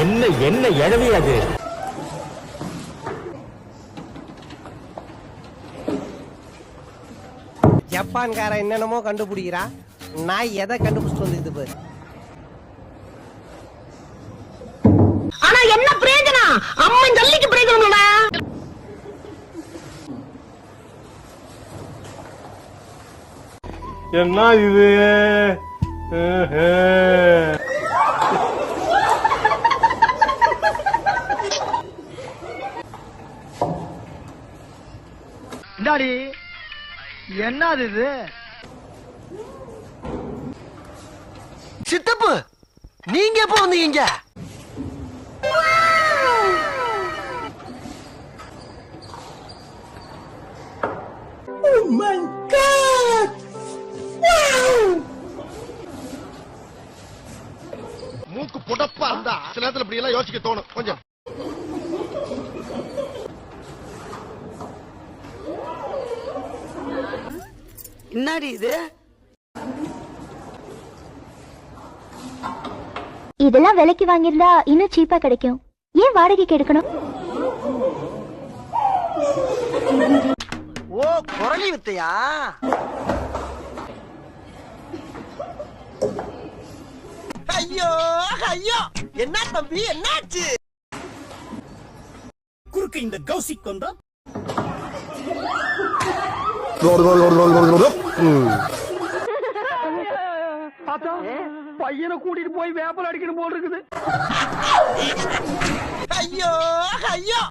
என்ன என்ன எழவி அது? ஜப்பான்கார என்னென்னமோ கண்டுபிடிக்கிறா, நான் எதை கண்டுபிடிச்சிட்டு வந்துக்குது பாரு. ஆனா என்ன பிரயோஜனம்? அம்மன் ஜல்லிக்கு பிரயோஜனம். என்ன இது? இந்தாடி என்னது இது? சித்தப்பு, நீங்க எப்ப வந்தீங்க? மூக்கு புடப்பா இருந்தா சில நேரத்துல இப்படி எல்லாம் யோசிக்க தோணும் கொஞ்சம். என்னடி இது? இதெல்லாம் விலைக்கு வாங்கியிருந்தா இன்னும் சீப்பா கிடைக்கும். ஏன் வாடகைக்கு எடுக்கணும்? ஓ, குரலி வித்தையா? ஐயோ ஐயோ, என்ன தம்பி என்னாச்சு? குறுக்கு இந்த கௌசிக் வந்தா பையனை கூட்டிட்டு போய் வேப்பல் அடிக்கணும் போல் இருக்குது. ஐயோ ஐயோ.